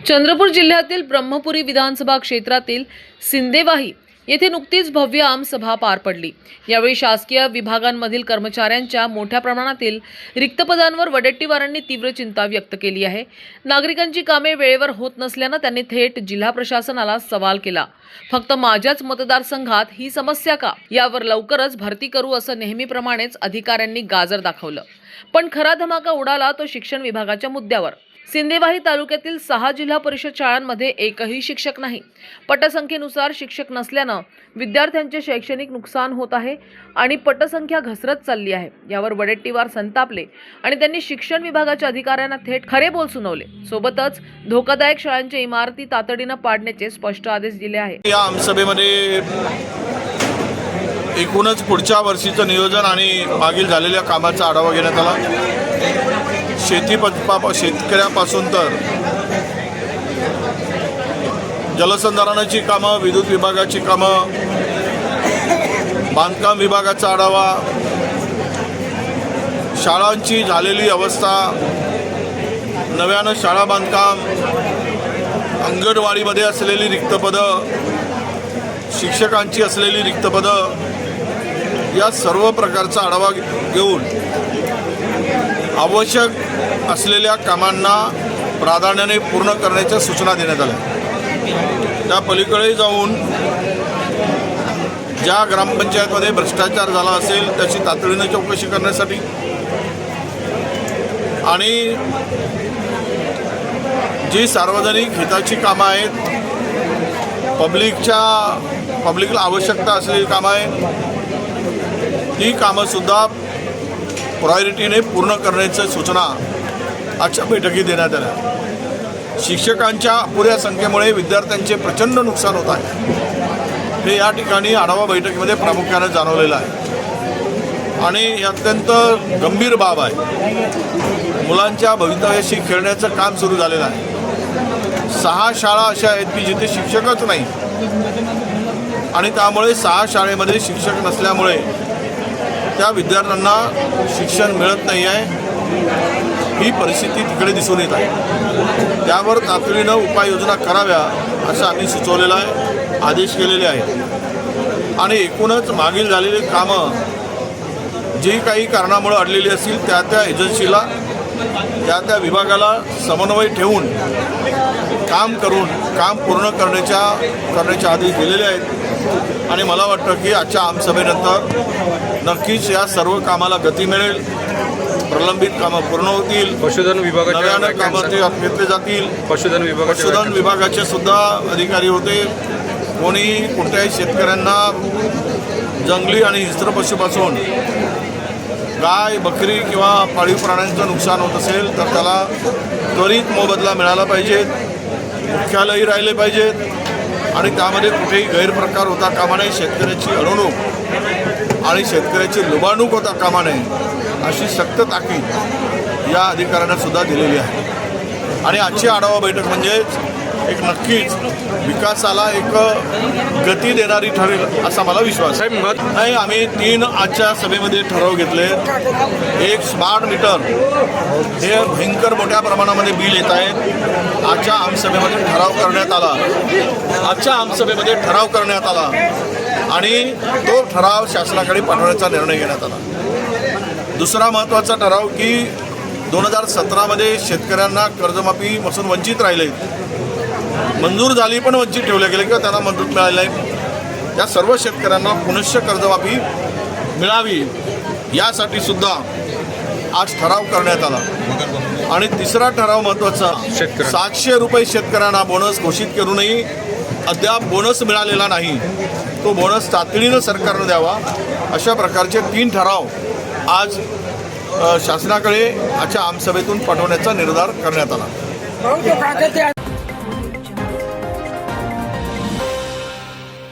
चंद्रपूर जिल्ह्यातील ब्रह्मपुरी विधानसभा क्षेत्रातील सिंदेवाही येथे नुकतीच भव्य आमसभा पार पडली। यावेळी शासकीय विभागांमधील कर्मचाऱ्यांच्या मोठ्या प्रमाणातील रिक्त पदांवर वडेट्टीवारांनी तीव्र चिंता व्यक्त केली आहे। नागरिकांची कामे वेळेवर होत नसल्याने त्यांनी थेट जिल्हा प्रशासनाला सवाल केला। फक्त माझ्याच मतदारसंघात ही समस्या का? यावर लवकरच भरती करू असं नेहमीप्रमाणेच अधिकाऱ्यांनी गाजर दाखवलं। पण खरा धमाका उडाला तो शिक्षण विभागाच्या मुद्द्यावर। सिंदेवाही तालुक्यातील 6 जिल्हा परिषद शाळांमध्ये एकही शिक्षक नाही। पटसंख्येनुसार शिक्षक नसल्यानं विद्यार्थ्यांचे शैक्षणिक नुकसान होत आहे आणि पटसंख्या घसरत चालली आहे। यावर वडेट्टीवार संतापले आणि त्यांनी शिक्षण विभागाच्या अधिकाऱ्यांना थेट खरे बोल सुनावले। सोबतच धोकादायक शाळांच्या इमारती तातडीनं पाडण्याचे स्पष्ट आदेश दिले आहेत। या आमसभेमध्ये एकूणच पुढच्या वर्षीचं नियोजन आणि मागील झालेल्या कामाचा आढावा घेण्यात आला। शेतकऱ्यापासून तर जलसंधारणाची कामं, विद्युत विभागाची कामं, बांधकाम विभागाचा आढावा, शाळांची झालेली अवस्था, नव्यानं शाळा बांधकाम, अंगणवाडीमध्ये असलेली रिक्त पदं, शिक्षकांची असलेली रिक्त पदं, या सर्व प्रकारचा आढावा घेऊन आवश्यक असलेल्या कामांना प्राधान्याने पूर्ण करण्याच्या सूचना देण्यात आल्या। त्या पलीकडे जाऊन ज्या ग्रामपंचायतमध्ये भ्रष्टाचार झाला असेल त्याची तातडीने चौकशी करण्यासाठी आणि जी सार्वजनिक हिताची कामं आहेत, पब्लिकला आवश्यकता असलेली कामं आहेत, ही कामंसुद्धा प्रायोरिटीने पूर्ण करण्याच्या सूचना आजच्या बैठकीत देण्यात आल्या। शिक्षकांच्या अपुऱ्या संख्येमुळे विद्यार्थ्यांचे प्रचंड नुकसान होत आहे, हे या ठिकाणी आढावा बैठकीमध्ये प्रामुख्याने जाणवलेलं आहे आणि ही अत्यंत गंभीर बाब आहे। मुलांच्या भवितव्याशी खेळण्याचं काम सुरू झालेलं आहे। 6 शाळा अशा आहेत की जिथे शिक्षकच नाही आणि त्यामुळे 6 शाळेमध्ये शिक्षक नसल्यामुळे त्या विद्यार्थ्यांना शिक्षण मिळत नाही आहे। ही परिस्थिती तिकडे दिसून येत आहे। त्यावर तातडीनं उपाययोजना कराव्या असं आम्ही सुचवलेलं आहे, आदेश केलेले आहेत आणि एकूणच मागील झालेली कामं जी काही कारणामुळे अडलेली असतील त्या एजन्सीला, त्या विभागाला समन्वय ठेवून काम पूर्ण करण्याचे आदेश दिलेले आहेत आणि मला वाटतं की आजच्या आमसभेनंतर नक्कीच या सर्व कामाला गती मिळेल, प्रलंबित कामं पूर्ण होतील, पशुधन विभागाच्या नव्यानं कामं ते घेतले जातील। पशुधन विभागाचे सुद्धा अधिकारी होते। कोणत्याही शेतकऱ्यांना जंगली आणि हिंस्त्र पशुपासून गाय, बकरी किंवा पाळीव प्राण्यांचं नुकसान होत असेल तर त्याला त्वरित मोबदला मिळाला पाहिजे, मुख्यालयही राहिले पाहिजेत आणि त्यामध्ये कुठेही गैरप्रकार होता कामा नये, शेतकऱ्याची अडवणूक आणि शेतकऱ्याची लुबाडणूक होता कामा नये अशी सक्त ताकीद या अधिकाऱ्यांना सुद्धा दिलेली आहे। आणि आजची आढावा बैठक म्हणजेच एक नक्कीच विकासाला एक गती देणारी ठरेल असा मला विश्वास आहे। आम्ही 3 आजच्या सभेमध्ये ठराव घेतले। एक स्मार्ट मीटर, हे भयंकर मोठ्या प्रमाणामध्ये बिल येत आहेत। आजच्या आमसभेमध्ये ठराव करण्यात आला आणि तो ठराव शासनाकडे पाठवण्याचा निर्णय घेण्यात आला। दुसरा महत्त्वाचा ठराव की 2017मध्ये शेतकऱ्यांना कर्जमाफी पासून वंचित राहिले, मंजूर झाली पण वंचित ठेवले गेले किंवा त्यांना मंजूर मिळाली नाही, त्या सर्व शेतकऱ्यांना पुनश्च कर्जमाफी मिळावी यासाठी सुद्धा आज ठराव करण्यात आला। आणि तिसरा ठराव महत्त्वाचा, 700 रुपये शेतकऱ्यांना बोनस घोषित करूनही अद्याप बोनस मिळालेला नाही, तो बोनस तातडीनं सरकारनं द्यावा अशा प्रकारचे 3 ठराव आज शासनाकडे आजच्या आमसभेतून पाठवण्याचा निर्धार करण्यात आला।